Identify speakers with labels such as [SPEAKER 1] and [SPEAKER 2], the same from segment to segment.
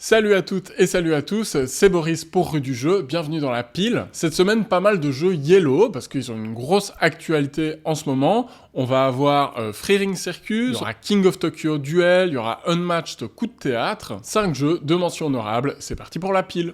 [SPEAKER 1] Salut à toutes et salut à tous, c'est Boris pour Rue du Jeu, bienvenue dans la pile. Cette semaine, pas mal de jeux Yellow, parce qu'ils ont une grosse actualité en ce moment. On va avoir Free Ring Circus, il y aura King of Tokyo Duel, il y aura Unmatched Coup de Théâtre. 5 jeux, 2 mentions honorables, c'est parti pour la pile.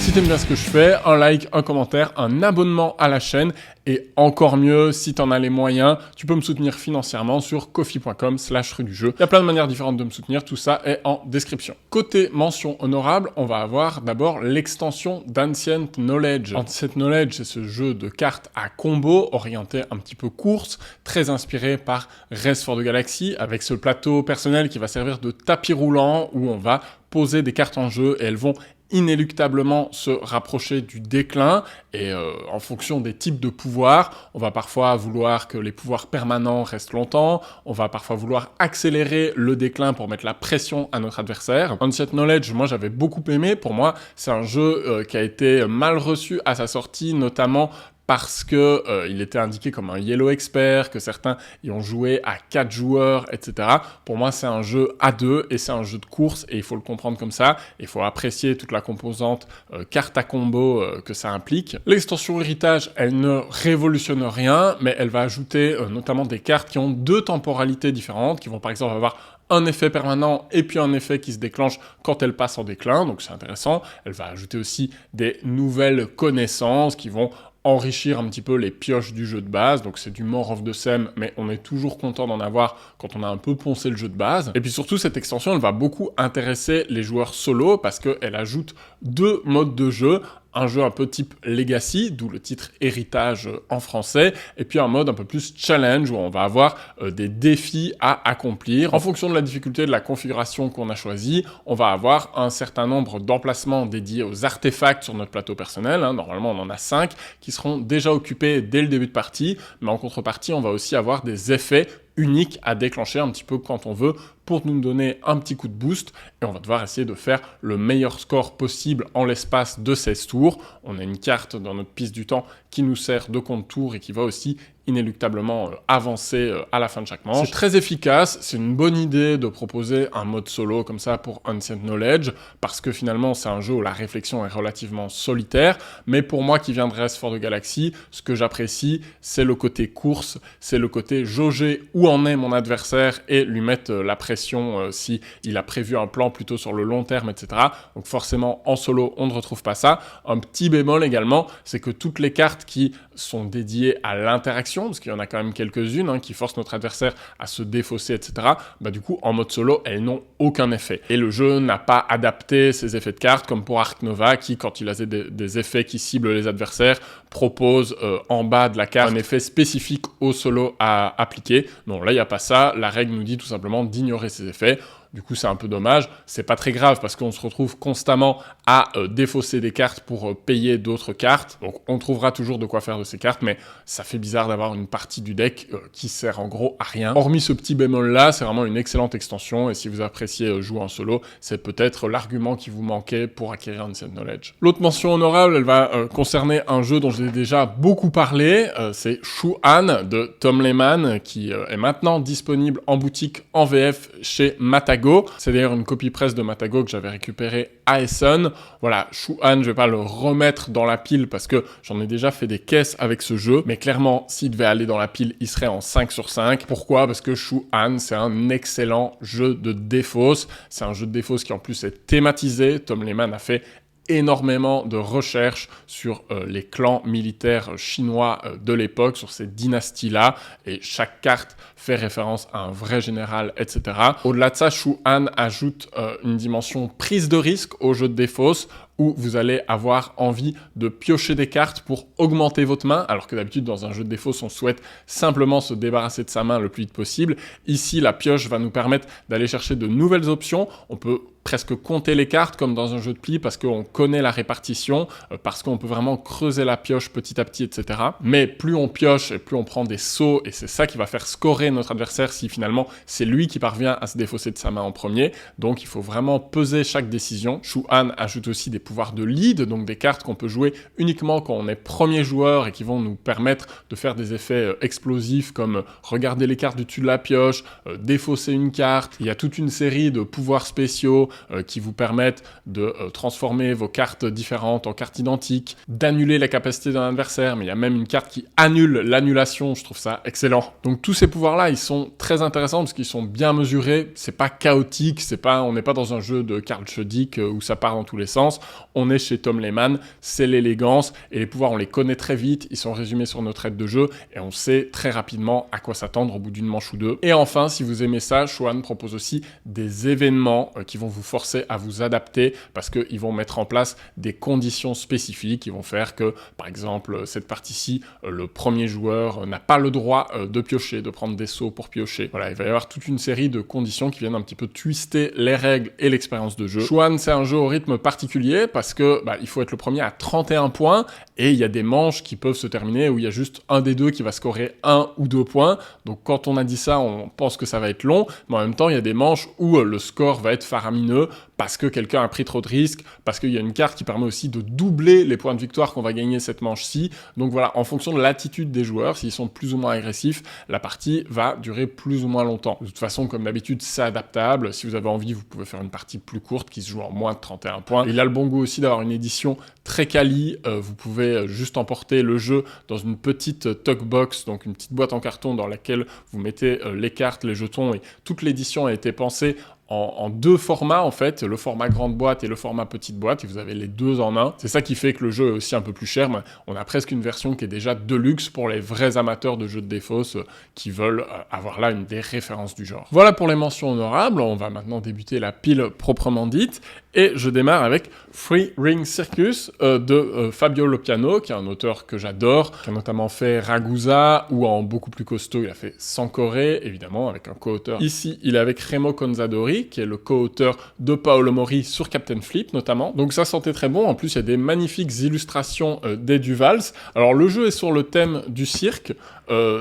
[SPEAKER 1] Si t'aimes bien ce que je fais, un like, un commentaire, un abonnement à la chaîne et encore mieux, si t'en as les moyens, tu peux me soutenir financièrement sur ko-fi.com/rue du jeu. Il y a plein de manières différentes de me soutenir, tout ça est en description. Côté mention honorable, on va avoir d'abord l'extension d'Ancient Knowledge. Ancient Knowledge, c'est ce jeu de cartes à combo orienté un petit peu course, très inspiré par Race for the Galaxy, avec ce plateau personnel qui va servir de tapis roulant où on va poser des cartes en jeu et elles vont inéluctablement se rapprocher du déclin et en fonction des types de pouvoirs, on va parfois vouloir que les pouvoirs permanents restent longtemps, on va parfois vouloir accélérer le déclin pour mettre la pression à notre adversaire. Ancient Knowledge, moi j'avais beaucoup aimé, pour moi c'est un jeu qui a été mal reçu à sa sortie, notamment parce que il était indiqué comme un Yellow Expert, que certains y ont joué à 4 joueurs, etc. Pour moi, c'est un jeu à 2 et c'est un jeu de course et il faut le comprendre comme ça. Il faut apprécier toute la composante carte à combo que ça implique. L'extension Héritage, elle ne révolutionne rien, mais elle va ajouter notamment des cartes qui ont 2 temporalités différentes, qui vont par exemple avoir un effet permanent et puis un effet qui se déclenche quand elle passe en déclin, donc c'est intéressant. Elle va ajouter aussi des nouvelles connaissances qui vont enrichir un petit peu les pioches du jeu de base, donc c'est du more of the same, mais on est toujours content d'en avoir quand on a un peu poncé le jeu de base. Et puis surtout, cette extension, elle va beaucoup intéresser les joueurs solo, parce qu'elle ajoute 2 modes de jeu, un jeu un peu type Legacy, d'où le titre Héritage en français, et puis un mode un peu plus challenge, où on va avoir des défis à accomplir. En fonction de la difficulté de la configuration qu'on a choisie, on va avoir un certain nombre d'emplacements dédiés aux artefacts sur notre plateau personnel, normalement on en a 5, qui seront déjà occupés dès le début de partie, mais en contrepartie on va aussi avoir des effets unique à déclencher un petit peu quand on veut pour nous donner un petit coup de boost et on va devoir essayer de faire le meilleur score possible en l'espace de 16 tours. On a une carte dans notre piste du temps qui nous sert de compte tour et qui va aussi inéluctablement avancer à la fin de chaque manche. C'est très efficace, c'est une bonne idée de proposer un mode solo comme ça pour Ancient Knowledge, parce que finalement c'est un jeu où la réflexion est relativement solitaire, mais pour moi qui viens de Race for the Galaxy, ce que j'apprécie, c'est le côté course, c'est le côté jauger où en est mon adversaire et lui mettre la pression si il a prévu un plan plutôt sur le long terme, etc. Donc forcément en solo on ne retrouve pas ça. Un petit bémol également, c'est que toutes les cartes qui sont dédiées à l'interaction, parce qu'il y en a quand même quelques-unes qui forcent notre adversaire à se défausser, etc. Du coup, en mode solo, elles n'ont aucun effet. Et le jeu n'a pas adapté ces effets de cartes, comme pour Ark Nova, qui, quand il a des effets qui ciblent les adversaires, propose en bas de la carte un effet spécifique au solo à appliquer. Non, là, il n'y a pas ça. La règle nous dit tout simplement d'ignorer ces effets. Du coup, c'est un peu dommage. C'est pas très grave parce qu'on se retrouve constamment à défausser des cartes pour payer d'autres cartes. Donc, on trouvera toujours de quoi faire de ces cartes, mais ça fait bizarre d'avoir une partie du deck qui sert en gros à rien. Hormis ce petit bémol-là, c'est vraiment une excellente extension et si vous appréciez jouer en solo, c'est peut-être l'argument qui vous manquait pour acquérir Ancient Knowledge. L'autre mention honorable, elle va concerner un jeu dont j'ai déjà beaucoup parlé. C'est Shu-Han de Tom Lehmann qui est maintenant disponible en boutique en VF chez Matago. C'est d'ailleurs une copie presse de Matago que j'avais récupérée à Essen. Voilà, Shu-Han, je vais pas le remettre dans la pile parce que j'en ai déjà fait des caisses avec ce jeu, mais clairement, s'il devait aller dans la pile, il serait en 5 sur 5. Pourquoi ? Parce que Shu-Han, c'est un excellent jeu de défausse. C'est un jeu de défausse qui en plus est thématisé. Tom Lehmann a fait énormément de recherches sur les clans militaires chinois de l'époque, sur ces dynasties-là, et chaque carte fait référence à un vrai général, etc. Au-delà de ça, Shu-Han ajoute une dimension prise de risque au jeu de défausse, où vous allez avoir envie de piocher des cartes pour augmenter votre main, alors que d'habitude dans un jeu de Défausse, on souhaite simplement se débarrasser de sa main le plus vite possible. Ici, la pioche va nous permettre d'aller chercher de nouvelles options. On peut presque compter les cartes comme dans un jeu de pli parce qu'on connaît la répartition, parce qu'on peut vraiment creuser la pioche petit à petit, etc. Mais plus on pioche et plus on prend des sauts, et c'est ça qui va faire scorer notre adversaire si finalement c'est lui qui parvient à se défausser de sa main en premier. Donc il faut vraiment peser chaque décision. Shu-Han ajoute aussi des pouvoirs de lead, donc des cartes qu'on peut jouer uniquement quand on est premier joueur et qui vont nous permettre de faire des effets explosifs comme regarder les cartes du dessus de la pioche, défausser une carte. Il y a toute une série de pouvoirs spéciaux qui vous permettent de transformer vos cartes différentes en cartes identiques, d'annuler la capacité d'un adversaire, mais il y a même une carte qui annule l'annulation, je trouve ça excellent. Donc tous ces pouvoirs-là, ils sont très intéressants parce qu'ils sont bien mesurés, c'est pas chaotique, on n'est pas dans un jeu de Karl Schodick où ça part dans tous les sens, on est chez Tom Lehmann, c'est l'élégance, et les pouvoirs on les connaît très vite, ils sont résumés sur notre aide de jeu, et on sait très rapidement à quoi s'attendre au bout d'une manche ou deux. Et enfin, si vous aimez ça, Shu-Han propose aussi des événements qui vont vous forcer à vous adapter parce qu'ils vont mettre en place des conditions spécifiques qui vont faire que, par exemple, cette partie-ci, le premier joueur n'a pas le droit de piocher, de prendre des sauts pour piocher. Voilà, il va y avoir toute une série de conditions qui viennent un petit peu twister les règles et l'expérience de jeu. Shu-Han, c'est un jeu au rythme particulier parce que il faut être le premier à 31 points et il y a des manches qui peuvent se terminer où il y a juste un des deux qui va scorer 1 ou 2 points. Donc quand on a dit ça, on pense que ça va être long, mais en même temps, il y a des manches où le score va être faramineux parce que quelqu'un a pris trop de risques, parce qu'il y a une carte qui permet aussi de doubler les points de victoire qu'on va gagner cette manche-ci. Donc voilà, en fonction de l'attitude des joueurs, s'ils sont plus ou moins agressifs, la partie va durer plus ou moins longtemps. De toute façon, comme d'habitude, c'est adaptable. Si vous avez envie, vous pouvez faire une partie plus courte qui se joue en moins de 31 points. Il a le bon goût aussi d'avoir une édition très quali. Vous pouvez juste emporter le jeu dans une petite tuck box, donc une petite boîte en carton dans laquelle vous mettez les cartes, les jetons, et toute l'édition a été pensée en deux formats en fait, le format grande boîte et le format petite boîte, et vous avez les deux en un. C'est ça qui fait que le jeu est aussi un peu plus cher, mais on a presque une version qui est déjà de luxe pour les vrais amateurs de jeux de Défausse qui veulent avoir là une des références du genre. Voilà pour les mentions honorables, on va maintenant débuter la pile proprement dite, et je démarre avec Free Ring Circus de Fabio Lopiano, qui est un auteur que j'adore, qui a notamment fait Ragusa, ou en beaucoup plus costaud, il a fait Sankoré, évidemment, avec un co-auteur. Ici, il est avec Remo Consadori, qui est le co-auteur de Paolo Mori sur Captain Flip, notamment. Donc ça sentait très bon. En plus, il y a des magnifiques illustrations d'Edu Valls. Alors, le jeu est sur le thème du cirque.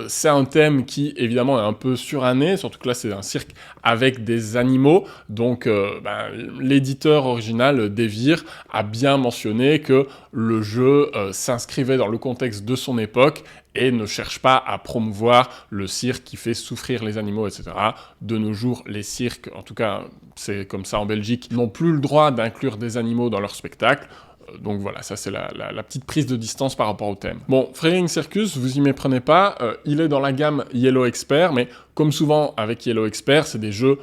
[SPEAKER 1] C'est un thème qui, évidemment, est un peu suranné, surtout que là, c'est un cirque avec des animaux. Donc, l'éditeur original, Devir, a bien mentionné que le jeu s'inscrivait dans le contexte de son époque et ne cherche pas à promouvoir le cirque qui fait souffrir les animaux, etc. De nos jours, les cirques, en tout cas, c'est comme ça en Belgique, n'ont plus le droit d'inclure des animaux dans leur spectacle. Donc voilà, ça c'est la petite prise de distance par rapport au thème. Bon, Free Ring Circus, vous y méprenez pas, il est dans la gamme Yellow Expert, mais comme souvent avec Yellow Expert, c'est des jeux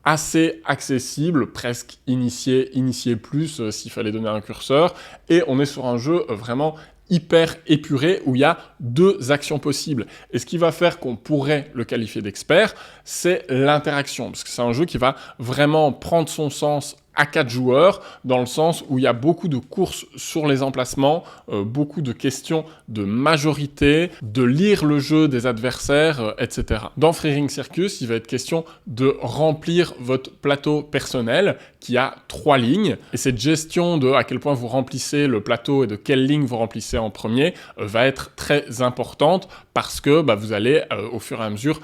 [SPEAKER 1] assez accessible, presque initié plus s'il fallait donner un curseur, et on est sur un jeu vraiment hyper épuré où il y a deux actions possibles. Et ce qui va faire qu'on pourrait le qualifier d'expert, c'est l'interaction, parce que c'est un jeu qui va vraiment prendre son sens à 4 joueurs, dans le sens où il y a beaucoup de courses sur les emplacements, beaucoup de questions de majorité, de lire le jeu des adversaires, etc. Dans Free Ring Circus, il va être question de remplir votre plateau personnel qui a 3 lignes, et cette gestion de à quel point vous remplissez le plateau et de quelle ligne vous remplissez en premier va être très importante, parce que vous allez au fur et à mesure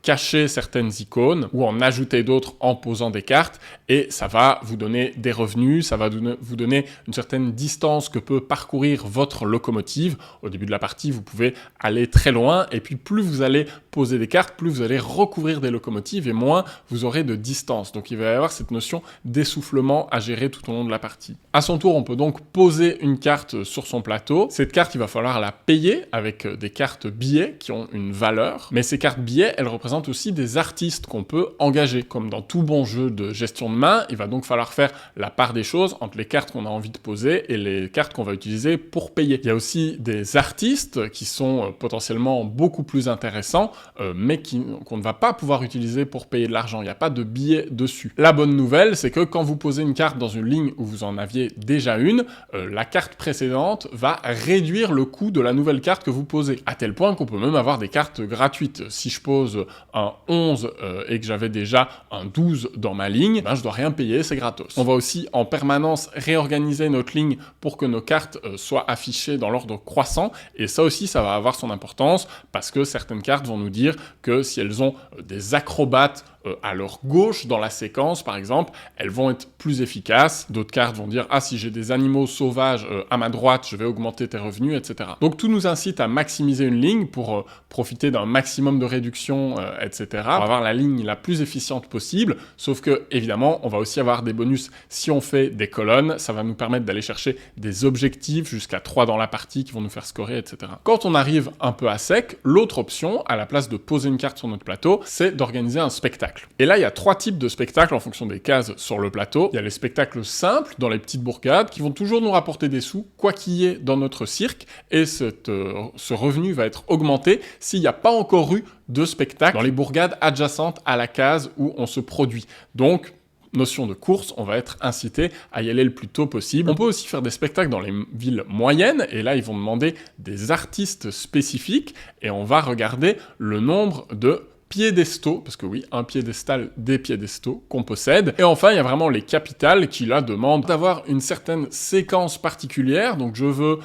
[SPEAKER 1] cacher certaines icônes ou en ajouter d'autres en posant des cartes, et ça va vous donner des revenus, ça va vous donner une certaine distance que peut parcourir votre locomotive. Au début de la partie, vous pouvez aller très loin, et puis plus vous allez poser des cartes, plus vous allez recouvrir des locomotives, et moins vous aurez de distance. Donc il va y avoir cette notion d'essoufflement à gérer tout au long de la partie. À son tour, on peut donc poser une carte sur son plateau. Cette carte, il va falloir la payer avec des cartes billets qui ont une valeur, mais ces cartes billets, elles représentent aussi des artistes qu'on peut engager. Comme dans tout bon jeu de gestion de main, il va donc falloir faire la part des choses entre les cartes qu'on a envie de poser et les cartes qu'on va utiliser pour payer. Il y a aussi des artistes qui sont potentiellement beaucoup plus intéressants, mais qu'on ne va pas pouvoir utiliser pour payer de l'argent. Il n'y a pas de billets dessus. La bonne nouvelle, c'est que quand vous posez une carte dans une ligne où vous en aviez déjà une, la carte précédente va réduire le coût de la nouvelle carte que vous posez. À tel point qu'on peut même avoir des cartes gratuites. Si je pose un 11 et que j'avais déjà un 12 dans ma ligne, ben je dois rien payer, c'est gratos. On va aussi en permanence réorganiser notre ligne pour que nos cartes soient affichées dans l'ordre croissant, et ça aussi, ça va avoir son importance, parce que certaines cartes vont nous dire que si elles ont des acrobates à leur gauche dans la séquence, par exemple, elles vont être plus efficaces. D'autres cartes vont dire « Ah, si j'ai des animaux sauvages à ma droite, je vais augmenter tes revenus, etc. » Donc tout nous incite à maximiser une ligne pour profiter d'un maximum de réduction, etc. Pour avoir la ligne la plus efficiente possible, sauf que, évidemment, on va aussi avoir des bonus si on fait des colonnes. Ça va nous permettre d'aller chercher des objectifs jusqu'à 3 dans la partie qui vont nous faire scorer, etc. Quand on arrive un peu à sec, l'autre option, à la place de poser une carte sur notre plateau, c'est d'organiser un spectacle. Et là, il y a 3 types de spectacles en fonction des cases sur le plateau. Il y a les spectacles simples, dans les petites bourgades, qui vont toujours nous rapporter des sous, quoi qu'il y ait dans notre cirque, et ce revenu va être augmenté s'il n'y a pas encore eu de spectacle dans les bourgades adjacentes à la case où on se produit. Donc, notion de course, on va être incité à y aller le plus tôt possible. On peut aussi faire des spectacles dans les villes moyennes, et là, ils vont demander des artistes spécifiques, et on va regarder le nombre de piédestaux, parce que oui, un piédestal, des piédestaux qu'on possède. Et enfin, il y a vraiment les capitales qui, là, demandent d'avoir une certaine séquence particulière. Donc, je veux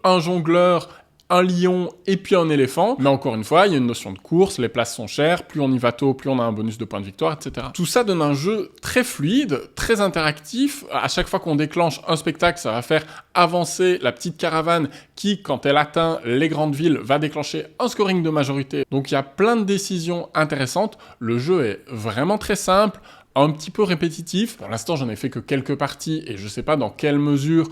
[SPEAKER 1] un jongleur, un lion et puis un éléphant. Mais encore une fois, il y a une notion de course, les places sont chères, plus on y va tôt, plus on a un bonus de points de victoire, etc. Tout ça donne un jeu très fluide, très interactif. À chaque fois qu'on déclenche un spectacle, ça va faire avancer la petite caravane qui, quand elle atteint les grandes villes, va déclencher un scoring de majorité. Donc il y a plein de décisions intéressantes. Le jeu est vraiment très simple, un petit peu répétitif. Pour l'instant, j'en ai fait que quelques parties et je sais pas dans quelle mesure,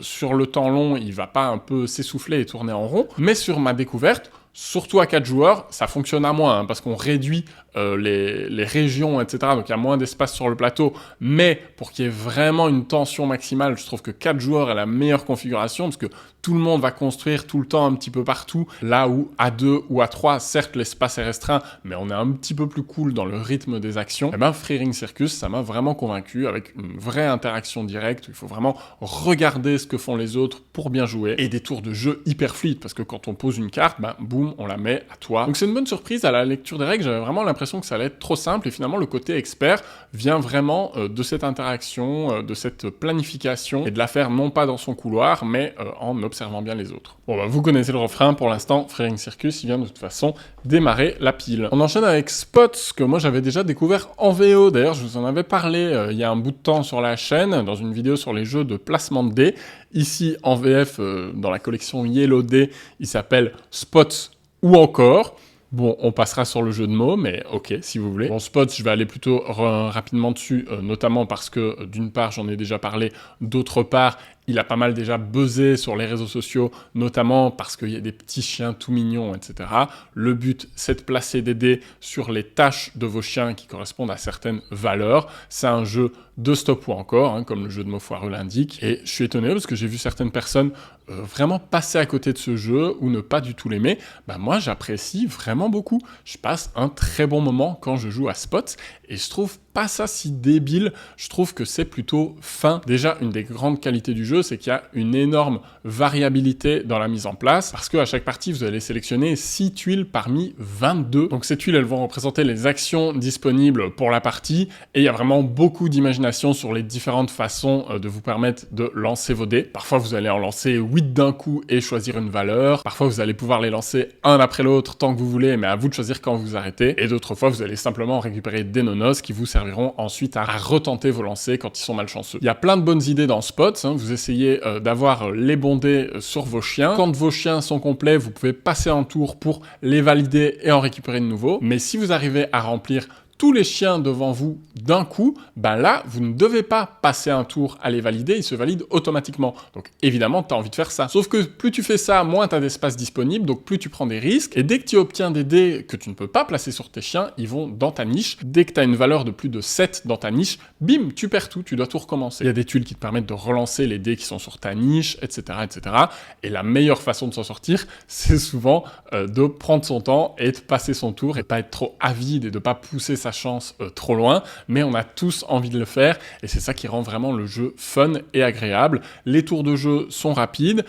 [SPEAKER 1] sur le temps long, il va pas un peu s'essouffler et tourner en rond. Mais sur ma découverte, surtout à 4 joueurs, ça fonctionne à moins, hein, parce qu'on réduit les régions, etc. Donc il y a moins d'espace sur le plateau, mais pour qu'il y ait vraiment une tension maximale, je trouve que 4 joueurs est la meilleure configuration, parce que tout le monde va construire tout le temps un petit peu partout, là où à 2 ou à 3, certes l'espace est restreint, mais on est un petit peu plus cool dans le rythme des actions. Et ben Free Ring Circus, ça m'a vraiment convaincu, avec une vraie interaction directe, il faut vraiment regarder ce que font les autres pour bien jouer, et des tours de jeu hyper fluides, parce que quand on pose une carte, ben boum, on la met à toi. Donc c'est une bonne surprise à la lecture des règles, j'avais vraiment l'impression que ça allait être trop simple, et finalement le côté expert vient vraiment de cette interaction, de cette planification, et de la faire non pas dans son couloir, mais en observant bien les autres. Bon bah vous connaissez le refrain, pour l'instant, Free Ring Circus, il vient de toute façon démarrer la pile. On enchaîne avec Spots, que moi j'avais déjà découvert en VO, d'ailleurs je vous en avais parlé il y a un bout de temps sur la chaîne, dans une vidéo sur les jeux de placement de dés. Ici en VF, dans la collection Yellow Dés, il s'appelle Spots ou encore. Bon, on passera sur le jeu de mots, mais ok, si vous voulez. Bon, Spots, je vais aller plutôt rapidement dessus, notamment parce que, d'une part, j'en ai déjà parlé, d'autre part, il a pas mal déjà buzzé sur les réseaux sociaux, notamment parce qu'il y a des petits chiens tout mignons, etc. Le but, c'est de placer des dés sur les tâches de vos chiens qui correspondent à certaines valeurs. C'est un jeu de stop ou encore, hein, comme le jeu de mots foireux l'indique. Et je suis étonné parce que j'ai vu certaines personnes vraiment passer à côté de ce jeu ou ne pas du tout l'aimer. Bah, moi, j'apprécie vraiment beaucoup. Je passe un très bon moment quand je joue à Spots et je trouve pas ça si débile, je trouve que c'est plutôt fin. Déjà, une des grandes qualités du jeu, c'est qu'il y a une énorme variabilité dans la mise en place, parce qu'à chaque partie, vous allez sélectionner 6 tuiles parmi 22. Donc ces tuiles, elles vont représenter les actions disponibles pour la partie, et il y a vraiment beaucoup d'imagination sur les différentes façons de vous permettre de lancer vos dés. Parfois, vous allez en lancer 8 d'un coup et choisir une valeur. Parfois, vous allez pouvoir les lancer un après l'autre tant que vous voulez, mais à vous de choisir quand vous arrêtez. Et d'autres fois, vous allez simplement récupérer des nonos qui vous serviront ensuite à retenter vos lancers quand ils sont malchanceux. Il y a plein de bonnes idées dans Spots, hein. Vous essayez d'avoir les bons dés sur vos chiens. Quand vos chiens sont complets, vous pouvez passer un tour pour les valider et en récupérer de nouveaux. Mais si vous arrivez à remplir tous les chiens devant vous d'un coup, ben là, vous ne devez pas passer un tour à les valider, ils se valident automatiquement. Donc évidemment, tu as envie de faire ça. Sauf que plus tu fais ça, moins tu as d'espace disponible, donc plus tu prends des risques. Et dès que tu obtiens des dés que tu ne peux pas placer sur tes chiens, ils vont dans ta niche. Dès que tu as une valeur de plus de 7 dans ta niche, bim, tu perds tout, tu dois tout recommencer. Il y a des tuiles qui te permettent de relancer les dés qui sont sur ta niche, etc., etc. Et la meilleure façon de s'en sortir, c'est souvent de prendre son temps et de passer son tour et pas être trop avide et de pas pousser sa sa chance trop loin, mais on a tous envie de le faire et c'est ça qui rend vraiment le jeu fun et agréable. Les tours de jeu sont rapides,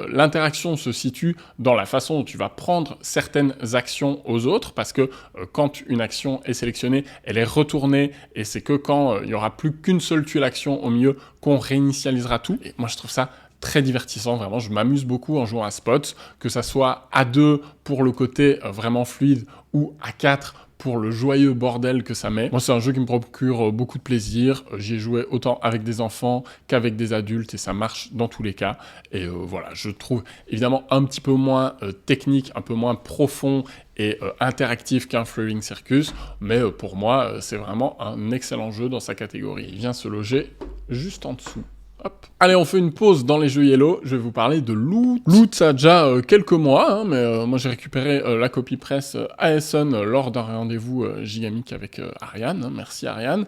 [SPEAKER 1] l'interaction se situe dans la façon dont tu vas prendre certaines actions aux autres parce que quand une action est sélectionnée, elle est retournée et c'est que quand il n'y aura plus qu'une seule tuile action au milieu qu'on réinitialisera tout. Et moi je trouve ça très divertissant, vraiment, je m'amuse beaucoup en jouant à Spots, que ça soit à 2 pour le côté vraiment fluide ou à 4 pour le joyeux bordel que ça met. Moi, c'est un jeu qui me procure beaucoup de plaisir. J'y ai joué autant avec des enfants qu'avec des adultes et ça marche dans tous les cas. Et voilà, je trouve évidemment un petit peu moins technique, un peu moins profond et interactif qu'un Flying Circus, mais pour moi, c'est vraiment un excellent jeu dans sa catégorie. Il vient se loger juste en dessous. Hop. Allez, on fait une pause dans les jeux Yellow. Je vais vous parler de Loot. Loot, ça a déjà quelques mois, hein, mais moi j'ai récupéré la copie presse à Essen lors d'un rendez-vous gigamique avec Ariane. Hein, merci Ariane,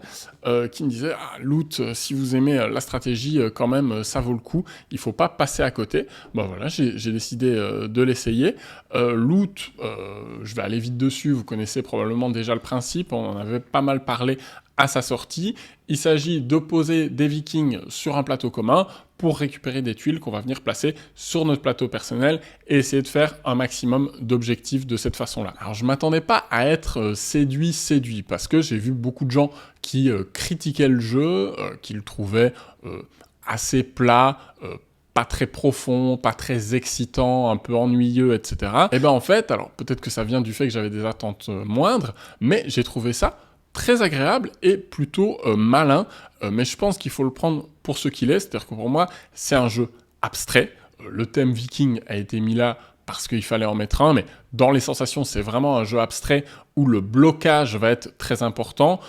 [SPEAKER 1] qui me disait Loot, si vous aimez la stratégie, quand même, ça vaut le coup. Il faut pas passer à côté. Bon voilà, j'ai décidé de l'essayer. Loot, je vais aller vite dessus. Vous connaissez probablement déjà le principe. On en avait pas mal parlé à sa sortie. Il s'agit de poser des vikings sur un plateau commun pour récupérer des tuiles qu'on va venir placer sur notre plateau personnel et essayer de faire un maximum d'objectifs de cette façon-là. Alors je m'attendais pas à être séduit parce que j'ai vu beaucoup de gens qui critiquaient le jeu, qui le trouvaient assez plat, pas très profond, pas très excitant, un peu ennuyeux, etc. Et ben en fait, alors peut-être que ça vient du fait que j'avais des attentes moindres, mais j'ai trouvé ça très agréable et plutôt malin, mais je pense qu'il faut le prendre pour ce qu'il est, c'est-à-dire que pour moi, c'est un jeu abstrait. Le thème viking a été mis là parce qu'il fallait en mettre un, mais dans les sensations, c'est vraiment un jeu abstrait où le blocage va être très important,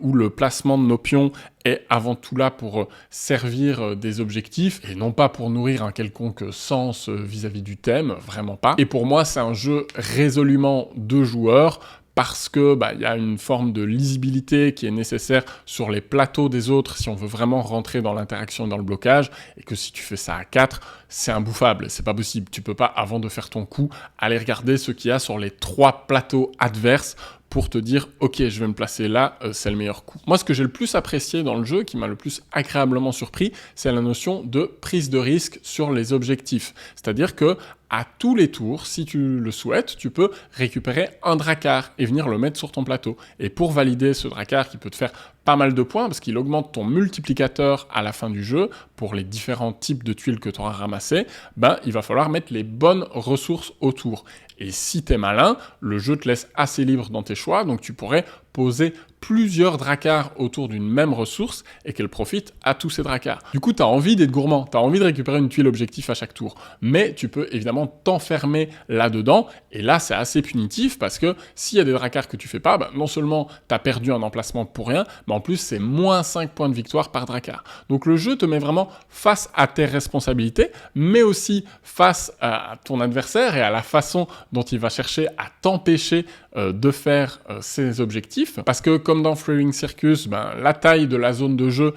[SPEAKER 1] où le placement de nos pions est avant tout là pour servir des objectifs et non pas pour nourrir un quelconque sens vis-à-vis du thème, vraiment pas. Et pour moi, c'est un jeu résolument de joueurs, parce que y a une forme de lisibilité qui est nécessaire sur les plateaux des autres si on veut vraiment rentrer dans l'interaction et dans le blocage, et que si tu fais ça à 4, c'est imbouffable, c'est pas possible. Tu peux pas, avant de faire ton coup, aller regarder ce qu'il y a sur les 3 plateaux adverses pour te dire « Ok, je vais me placer là, c'est le meilleur coup ». Moi, ce que j'ai le plus apprécié dans le jeu, qui m'a le plus agréablement surpris, c'est la notion de prise de risque sur les objectifs. C'est-à-dire que à tous les tours, si tu le souhaites, tu peux récupérer un drakkar et venir le mettre sur ton plateau. Et pour valider ce drakkar qui peut te faire pas mal de points, parce qu'il augmente ton multiplicateur à la fin du jeu, pour les différents types de tuiles que tu auras ramassées, il va falloir mettre les bonnes ressources autour. Et si t'es malin, le jeu te laisse assez libre dans tes choix, donc tu pourrais poser plusieurs drakkars autour d'une même ressource et qu'elle profite à tous ces drakkars. Du coup, tu as envie d'être gourmand, tu as envie de récupérer une tuile objectif à chaque tour, mais tu peux évidemment t'enfermer là-dedans, et là, c'est assez punitif parce que s'il y a des drakkars que tu fais pas, non seulement tu as perdu un emplacement pour rien, mais en plus, c'est moins 5 points de victoire par drakkar. Donc le jeu te met vraiment face à tes responsabilités, mais aussi face à ton adversaire et à la façon dont il va chercher à t'empêcher de faire ses objectifs, parce que comme dans Flying Circus, la taille de la zone de jeu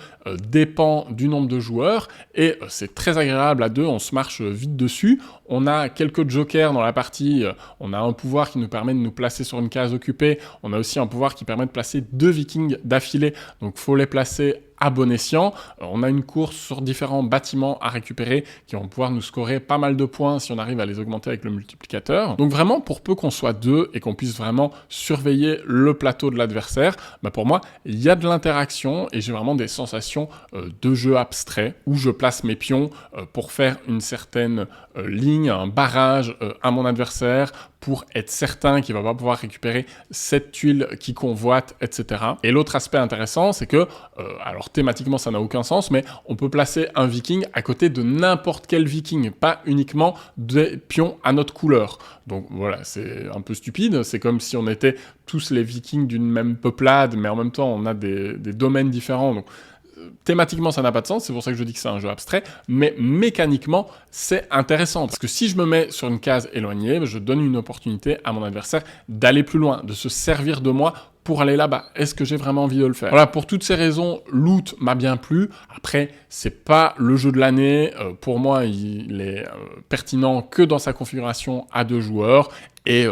[SPEAKER 1] dépend du nombre de joueurs, et c'est très agréable à 2, on se marche vite dessus. On a quelques jokers dans la partie, on a un pouvoir qui nous permet de nous placer sur une case occupée, on a aussi un pouvoir qui permet de placer 2 vikings d'affilée, donc faut les placer à bon escient. On a une course sur différents bâtiments à récupérer qui vont pouvoir nous scorer pas mal de points si on arrive à les augmenter avec le multiplicateur. Donc vraiment, pour peu qu'on soit 2 et qu'on puisse vraiment surveiller le plateau de l'adversaire, pour moi, il y a de l'interaction et j'ai vraiment des sensations de jeu abstrait où je place mes pions pour faire une certaine ligne, un barrage à mon adversaire, pour être certain qu'il va pas pouvoir récupérer cette tuile qui convoite, etc. Et l'autre aspect intéressant, c'est que, alors thématiquement ça n'a aucun sens, mais on peut placer un viking à côté de n'importe quel viking, pas uniquement des pions à notre couleur. Donc voilà, c'est un peu stupide, c'est comme si on était tous les vikings d'une même peuplade, mais en même temps on a des domaines différents, donc thématiquement ça n'a pas de sens, c'est pour ça que je dis que c'est un jeu abstrait, mais mécaniquement c'est intéressant, parce que si je me mets sur une case éloignée, je donne une opportunité à mon adversaire d'aller plus loin, de se servir de moi pour aller là-bas. Est-ce que j'ai vraiment envie de le faire? Voilà, pour toutes ces raisons, Loot m'a bien plu. Après, c'est pas le jeu de l'année. Pour moi, il est pertinent que dans sa configuration à 2 joueurs, et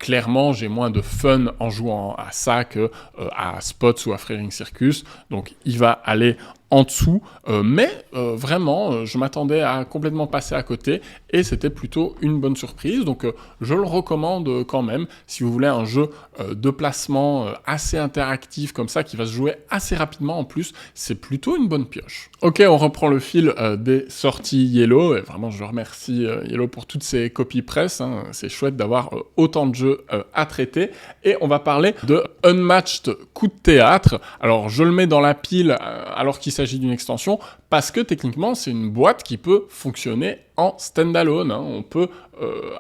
[SPEAKER 1] clairement, j'ai moins de fun en jouant à ça que à Spots ou à Freering Circus. Donc, il va aller en dessous, mais vraiment, je m'attendais à complètement passer à côté et c'était plutôt une bonne surprise. Donc, je le recommande quand même si vous voulez un jeu de placement assez interactif comme ça qui va se jouer assez rapidement en plus. C'est plutôt une bonne pioche. Ok, on reprend le fil des sorties Yellow et vraiment, je remercie Yellow pour toutes ces copies presse. Hein. C'est chouette d'avoir autant de jeux à traiter et on va parler de Unmatched Coup de Théâtre. Alors, je le mets dans la pile alors qu'il s'agit d'une extension parce que techniquement c'est une boîte qui peut fonctionner en standalone. Hein. On peut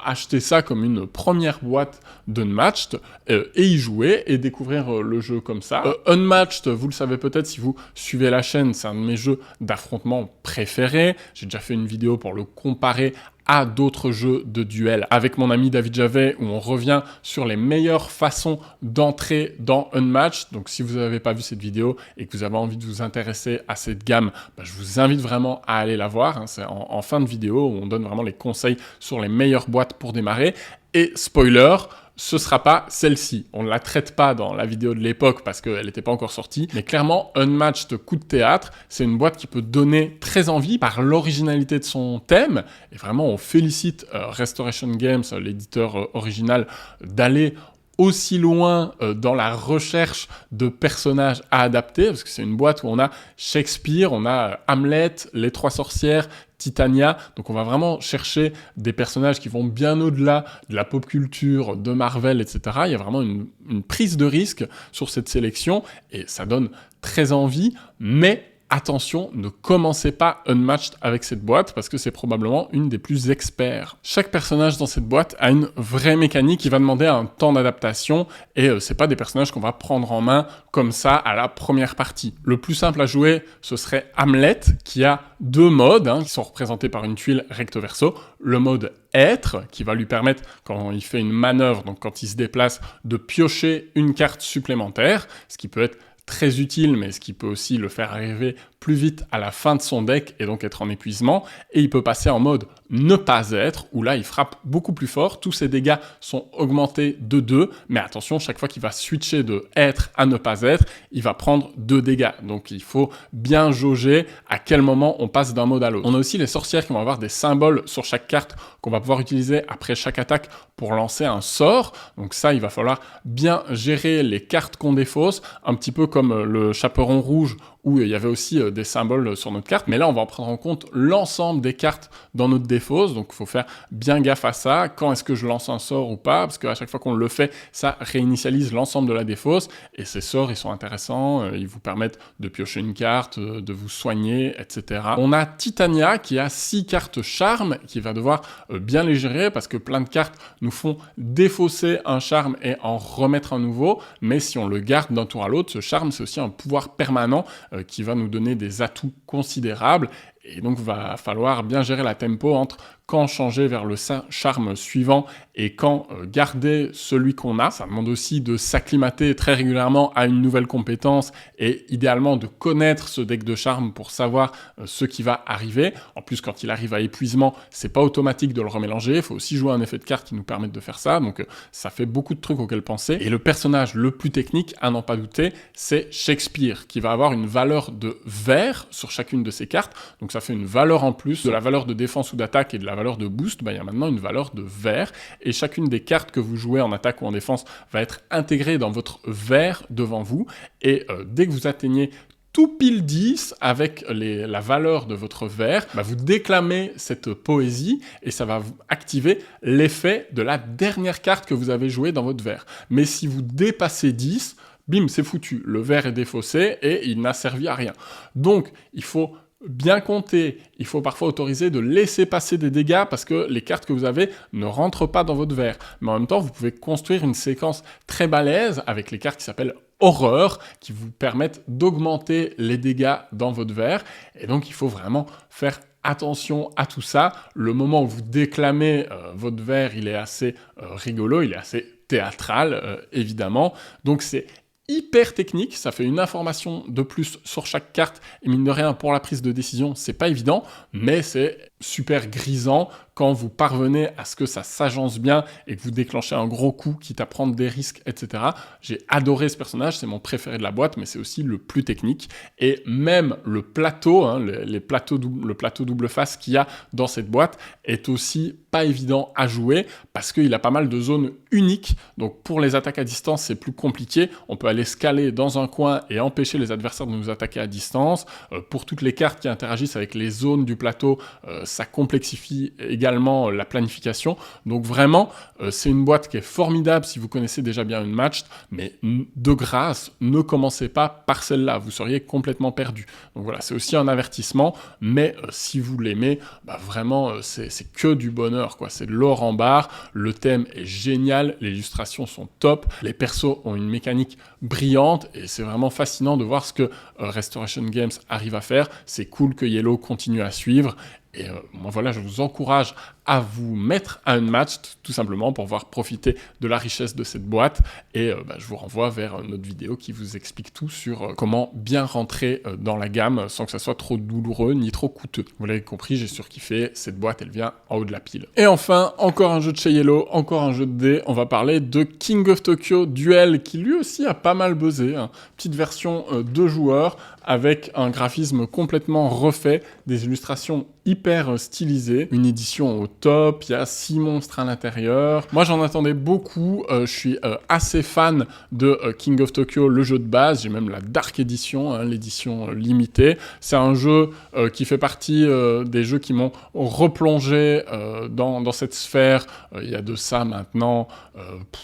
[SPEAKER 1] acheter ça comme une première boîte d'Unmatched et y jouer et découvrir le jeu comme ça. Unmatched, vous le savez peut-être si vous suivez la chaîne, c'est un de mes jeux d'affrontement préférés. J'ai déjà fait une vidéo pour le comparer à d'autres jeux de duel avec mon ami David Javet où on revient sur les meilleures façons d'entrer dans Unmatched. Donc si vous n'avez pas vu cette vidéo et que vous avez envie de vous intéresser à cette gamme, je vous invite vraiment à aller la voir. Hein. C'est en fin de vidéo où on donne vraiment les conseils sur les meilleures boîtes pour démarrer. Et spoiler, ce sera pas celle-ci. On ne la traite pas dans la vidéo de l'époque parce qu'elle n'était pas encore sortie. Mais clairement, Unmatched Coup de Théâtre, c'est une boîte qui peut donner très envie par l'originalité de son thème. Et vraiment, on félicite Restoration Games, l'éditeur original, d'aller aussi loin dans la recherche de personnages à adapter, parce que c'est une boîte où on a Shakespeare, on a Hamlet, Les Trois Sorcières, Titania, donc on va vraiment chercher des personnages qui vont bien au-delà de la pop culture, de Marvel, etc. Il y a vraiment une prise de risque sur cette sélection, et ça donne très envie, mais attention, ne commencez pas Unmatched avec cette boîte parce que c'est probablement une des plus experts. Chaque personnage dans cette boîte a une vraie mécanique qui va demander un temps d'adaptation et c'est pas des personnages qu'on va prendre en main comme ça à la première partie. Le plus simple à jouer, ce serait Hamlet qui a deux modes qui sont représentés par une tuile recto verso. Le mode être qui va lui permettre quand il fait une manœuvre, donc quand il se déplace, de piocher une carte supplémentaire, ce qui peut être très utile, mais ce qui peut aussi le faire arriver plus vite à la fin de son deck et donc être en épuisement. Et il peut passer en mode ne pas être, où là il frappe beaucoup plus fort. Tous ses dégâts sont augmentés de 2, mais attention, chaque fois qu'il va switcher de être à ne pas être, il va prendre 2 dégâts. Donc il faut bien jauger à quel moment on passe d'un mode à l'autre. On a aussi les sorcières qui vont avoir des symboles sur chaque carte qu'on va pouvoir utiliser après chaque attaque pour lancer un sort. Donc ça, il va falloir bien gérer les cartes qu'on défausse, un petit peu comme le chaperon rouge où il y avait aussi des symboles sur notre carte, mais là on va en prendre en compte l'ensemble des cartes dans notre défausse, donc il faut faire bien gaffe à ça, quand est-ce que je lance un sort ou pas, parce qu'à chaque fois qu'on le fait, ça réinitialise l'ensemble de la défausse, et ces sorts ils sont intéressants, ils vous permettent de piocher une carte, de vous soigner, etc. On a Titania qui a 6 cartes charme, qui va devoir bien les gérer, parce que plein de cartes nous font défausser un charme et en remettre un nouveau, mais si on le garde d'un tour à l'autre, ce charme c'est aussi un pouvoir permanent qui va nous donner des atouts considérables et donc va falloir bien gérer la tempo entre quand changer vers le charme suivant et quand garder celui qu'on a. Ça demande aussi de s'acclimater très régulièrement à une nouvelle compétence et idéalement de connaître ce deck de charme pour savoir ce qui va arriver. En plus, quand il arrive à épuisement, c'est pas automatique de le remélanger. Il faut aussi jouer un effet de carte qui nous permette de faire ça. Donc ça fait beaucoup de trucs auxquels penser. Et le personnage le plus technique, à n'en pas douter, c'est Shakespeare, qui va avoir une valeur de vert sur chacune de ses cartes. Donc ça fait une valeur en plus de la valeur de défense ou d'attaque et de la valeur de boost. Il y a maintenant une valeur de vert. Et chacune des cartes que vous jouez en attaque ou en défense va être intégrée dans votre vert devant vous. Et dès que vous atteignez tout pile 10 avec la valeur de votre vert, vous déclamez cette poésie et ça va activer l'effet de la dernière carte que vous avez jouée dans votre vert. Mais si vous dépassez 10, bim, c'est foutu. Le vert est défaussé et il n'a servi à rien. Donc, il faut bien compter, il faut parfois autoriser de laisser passer des dégâts parce que les cartes que vous avez ne rentrent pas dans votre vert. Mais en même temps, vous pouvez construire une séquence très balèze avec les cartes qui s'appellent horreur, qui vous permettent d'augmenter les dégâts dans votre vert. Et donc, il faut vraiment faire attention à tout ça. Le moment où vous déclamez votre vert, il est assez rigolo, il est assez théâtral, évidemment. Donc, c'est hyper technique, ça fait une information de plus sur chaque carte, et mine de rien, pour la prise de décision, c'est pas évident, mais c'est super grisant quand vous parvenez à ce que ça s'agence bien et que vous déclenchez un gros coup, quitte à prendre des risques, etc. J'ai adoré ce personnage, c'est mon préféré de la boîte, mais c'est aussi le plus technique. Et même le plateau, hein, le plateau double face qu'il y a dans cette boîte est aussi pas évident à jouer parce qu'il a pas mal de zones uniques. Donc pour les attaques à distance, c'est plus compliqué. On peut aller se caler dans un coin et empêcher les adversaires de nous attaquer à distance. Pour toutes les cartes qui interagissent avec les zones du plateau, ça complexifie également la planification. Donc vraiment, c'est une boîte qui est formidable si vous connaissez déjà bien une match, mais de grâce, ne commencez pas par celle-là. Vous seriez complètement perdu. Donc voilà, c'est aussi un avertissement, mais si vous l'aimez, vraiment, c'est que du bonheur, quoi. C'est de l'or en barre, le thème est génial, les illustrations sont top, les persos ont une mécanique brillante, et c'est vraiment fascinant de voir ce que Restoration Games arrive à faire. C'est cool que Yellow continue à suivre, et moi voilà, je vous encourage à vous mettre à une match tout simplement pour pouvoir profiter de la richesse de cette boîte, et je vous renvoie vers notre vidéo qui vous explique tout sur comment bien rentrer dans la gamme sans que ça soit trop douloureux ni trop coûteux. Vous l'avez compris, j'ai surkiffé, cette boîte elle vient en haut de la pile. Et enfin, encore un jeu de chez Yellow, encore un jeu de dés, on va parler de King of Tokyo Duel qui lui aussi a pas mal buzzé, hein. Petite version 2 joueurs avec un graphisme complètement refait, des illustrations hyper stylisées, une édition au top, il y a 6 monstres à l'intérieur. Moi j'en attendais beaucoup, je suis assez fan de King of Tokyo, le jeu de base, j'ai même la Dark Edition, hein, l'édition limitée. C'est un jeu qui fait partie des jeux qui m'ont replongé dans cette sphère il y a de ça maintenant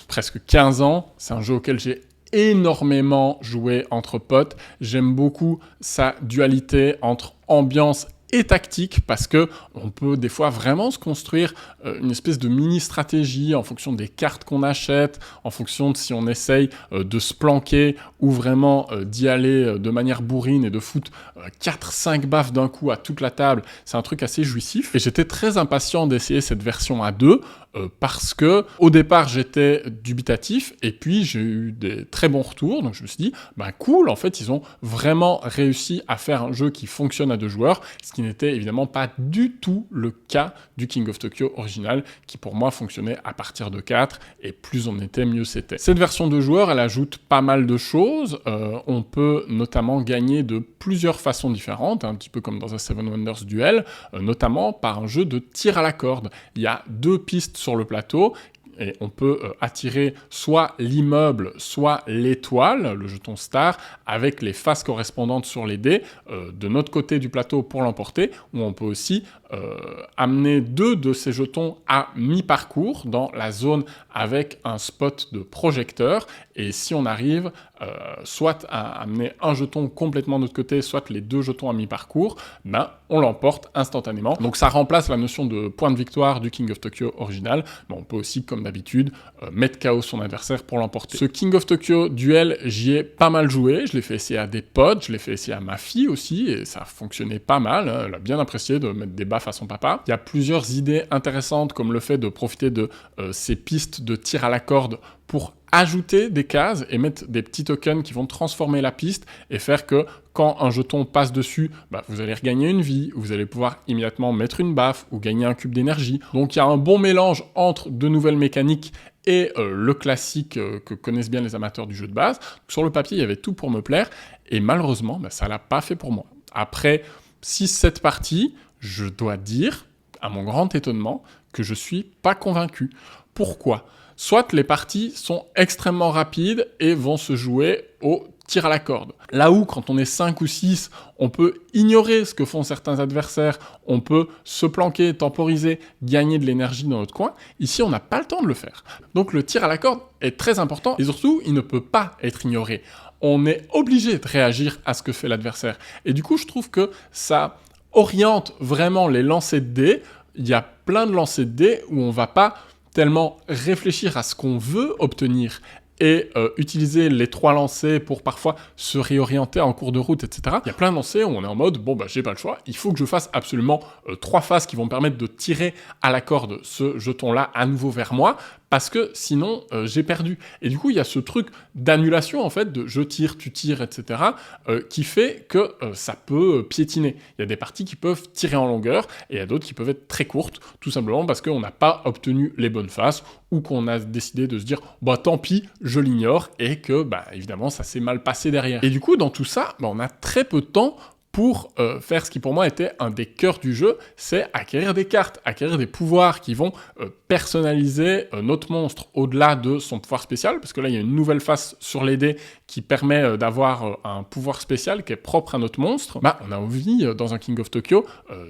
[SPEAKER 1] presque 15 ans. C'est un jeu auquel j'ai énormément joué entre potes. J'aime beaucoup sa dualité entre ambiance et tactique parce que on peut des fois vraiment se construire une espèce de mini stratégie en fonction des cartes qu'on achète, en fonction de si on essaye de se planquer ou vraiment d'y aller de manière bourrine et de foutre 4-5 baffes d'un coup à toute la table. C'est un truc assez jouissif et j'étais très impatient d'essayer cette version à 2 parce que au départ j'étais dubitatif et puis j'ai eu des très bons retours, donc je me suis dit cool, en fait ils ont vraiment réussi à faire un jeu qui fonctionne à 2 joueurs, ce qui n'était évidemment pas du tout le cas du King of Tokyo original qui pour moi fonctionnait à partir de 4 et plus on était mieux c'était. Cette version 2 joueurs elle ajoute pas mal de choses, on peut notamment gagner de plusieurs façons différentes, un petit peu comme dans The Seven Wonders Duel, notamment par un jeu de tir à la corde. Il y a 2 pistes sur le plateau et on peut attirer soit l'immeuble, soit l'étoile, le jeton star, avec les faces correspondantes sur les dés de notre côté du plateau pour l'emporter, ou on peut aussi amener 2 de ces jetons à mi-parcours dans la zone avec un spot de projecteur, et si on arrive soit à amener un jeton complètement de notre côté, soit les 2 jetons à mi-parcours, on l'emporte instantanément. Donc ça remplace la notion de point de victoire du King of Tokyo original, mais on peut aussi, comme d'habitude, mettre KO son adversaire pour l'emporter. Ce King of Tokyo Duel, j'y ai pas mal joué, je l'ai fait essayer à des potes, je l'ai fait essayer à ma fille aussi, et ça fonctionnait pas mal, hein. Elle a bien apprécié de mettre des baffes à son papa. Il y a plusieurs idées intéressantes, comme le fait de profiter de ces pistes de tir à la corde pour ajouter des cases et mettre des petits tokens qui vont transformer la piste et faire que quand un jeton passe dessus, vous allez regagner une vie, vous allez pouvoir immédiatement mettre une baffe ou gagner un cube d'énergie. Donc il y a un bon mélange entre de nouvelles mécaniques et le classique que connaissent bien les amateurs du jeu de base. Sur le papier, il y avait tout pour me plaire et malheureusement, ça l'a pas fait pour moi. Après 6-7 parties, je dois dire, à mon grand étonnement, que je suis pas convaincu. Pourquoi ? Soit les parties sont extrêmement rapides et vont se jouer au tir à la corde. Là où, quand on est 5 ou 6, on peut ignorer ce que font certains adversaires, on peut se planquer, temporiser, gagner de l'énergie dans notre coin. Ici, on n'a pas le temps de le faire. Donc le tir à la corde est très important et surtout, il ne peut pas être ignoré. On est obligé de réagir à ce que fait l'adversaire. Et du coup, je trouve que ça oriente vraiment les lancers de dés. Il y a plein de lancers de dés où on ne va pas tellement réfléchir à ce qu'on veut obtenir et utiliser les 3 lancers pour parfois se réorienter en cours de route, etc. Il y a plein de lancers où on est en mode, j'ai pas le choix, il faut que je fasse absolument 3 phases qui vont me permettre de tirer à la corde ce jeton-là à nouveau vers moi, parce que sinon j'ai perdu. Et du coup, il y a ce truc d'annulation en fait, de je tire, tu tires, etc., qui fait que ça peut piétiner. Il y a des parties qui peuvent tirer en longueur et il y a d'autres qui peuvent être très courtes, tout simplement parce qu'on n'a pas obtenu les bonnes faces ou qu'on a décidé de se dire bah tant pis, je l'ignore, et que bah évidemment ça s'est mal passé derrière. Et du coup, dans tout ça, bah, on a très peu de temps pour faire ce qui pour moi était un des cœurs du jeu, c'est acquérir des cartes, acquérir des pouvoirs qui vont personnaliser notre monstre au-delà de son pouvoir spécial, parce que là il y a une nouvelle face sur les dés qui permet d'avoir un pouvoir spécial qui est propre à notre monstre. Bah, on a envie, dans un King of Tokyo,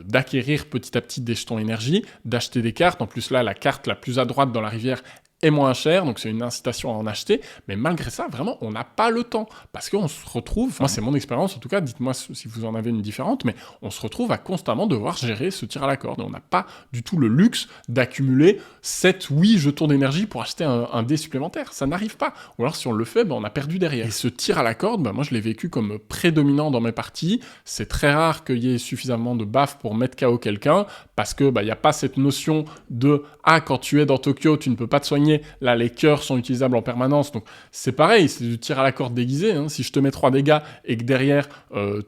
[SPEAKER 1] d'acquérir petit à petit des jetons énergie, d'acheter des cartes. En plus là, la carte la plus à droite dans la rivière est moins cher, donc c'est une incitation à en acheter, mais malgré ça, vraiment, on n'a pas le temps, parce qu'on se retrouve, moi c'est mon expérience en tout cas, dites-moi si vous en avez une différente, mais on se retrouve à constamment devoir gérer ce tir à la corde, on n'a pas du tout le luxe d'accumuler 7-8 jetons d'énergie pour acheter un dé supplémentaire, ça n'arrive pas, ou alors si on le fait, ben, on a perdu derrière. Et ce tir à la corde, ben, moi je l'ai vécu comme prédominant dans mes parties, c'est très rare qu'il y ait suffisamment de baffes pour mettre KO quelqu'un, parce que ben, y a pas cette notion de « ah, quand tu es dans Tokyo, tu ne peux pas te soigner », là les cœurs sont utilisables en permanence, donc c'est pareil, c'est du tir à la corde déguisé, hein. Si je te mets 3 dégâts et que derrière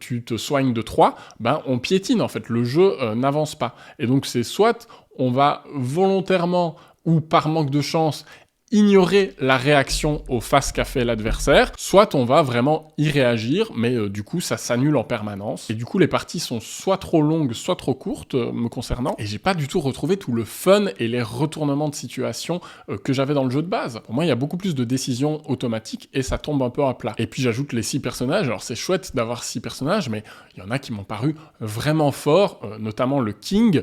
[SPEAKER 1] tu te soignes de 3, ben on piétine en fait, le jeu n'avance pas. Et donc c'est soit on va volontairement ou par manque de chance ignorer la réaction aux faces qu'a fait l'adversaire, soit on va vraiment y réagir, mais du coup ça s'annule en permanence. Et du coup les parties sont soit trop longues, soit trop courtes me concernant, et j'ai pas du tout retrouvé tout le fun et les retournements de situation que j'avais dans le jeu de base. Pour moi il y a beaucoup plus de décisions automatiques et ça tombe un peu à plat. Et puis j'ajoute les 6 personnages, alors c'est chouette d'avoir 6 personnages, mais il y en a qui m'ont paru vraiment forts, notamment le King,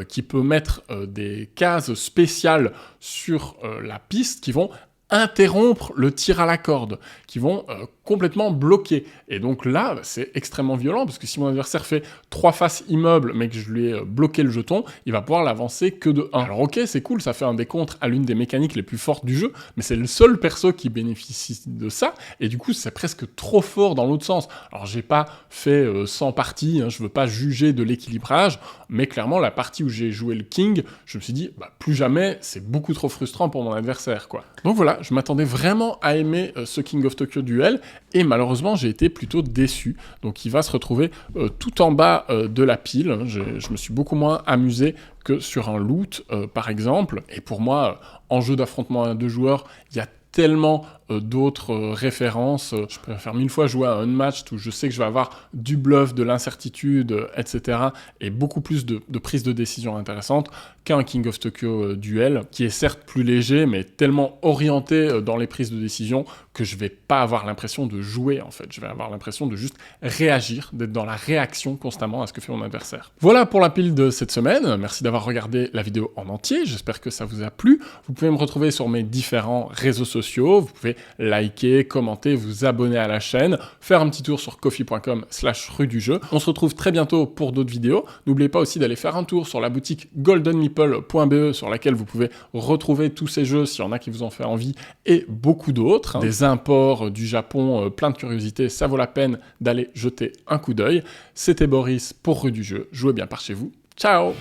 [SPEAKER 1] qui peut mettre des cases spéciales sur la piste qui vont interrompre le tir à la corde, qui vont complètement bloquer. Et donc là, c'est extrêmement violent, parce que si mon adversaire fait 3 faces immeubles, mais que je lui ai bloqué le jeton, il va pouvoir l'avancer que de 1. Alors ok, c'est cool, ça fait un décompte à l'une des mécaniques les plus fortes du jeu, mais c'est le seul perso qui bénéficie de ça, et du coup, c'est presque trop fort dans l'autre sens. Alors j'ai pas fait 100 parties, hein, je veux pas juger de l'équilibrage, mais clairement, la partie où j'ai joué le King, je me suis dit, bah, plus jamais, c'est beaucoup trop frustrant pour mon adversaire, quoi. Donc voilà, je m'attendais vraiment à aimer ce King of Tokyo Duel, et malheureusement j'ai été plutôt déçu. Donc il va se retrouver tout en bas de la pile. Je me suis beaucoup moins amusé que sur un loot par exemple. Et pour moi, en jeu d'affrontement à 2 joueurs, il y a tellement d'autres références. Je préfère 1000 fois jouer à un unmatched où je sais que je vais avoir du bluff, de l'incertitude, etc. et beaucoup plus de prises de décision intéressantes qu'un King of Tokyo Duel, qui est certes plus léger, mais tellement orienté dans les prises de décision que je vais pas avoir l'impression de jouer, en fait. Je vais avoir l'impression de juste réagir, d'être dans la réaction constamment à ce que fait mon adversaire. Voilà pour la pile de cette semaine. Merci d'avoir regardé la vidéo en entier. J'espère que ça vous a plu. Vous pouvez me retrouver sur mes différents réseaux sociaux. Vous pouvez liker, commenter, vous abonner à la chaîne, faire un petit tour sur ko-fi.com/rue du jeu. On se retrouve très bientôt pour d'autres vidéos. N'oubliez pas aussi d'aller faire un tour sur la boutique goldenmeeple.be sur laquelle vous pouvez retrouver tous ces jeux s'il y en a qui vous ont fait envie et beaucoup d'autres. Des imports du Japon, plein de curiosités, ça vaut la peine d'aller jeter un coup d'œil. C'était Boris pour Rue du jeu. Jouez bien par chez vous. Ciao!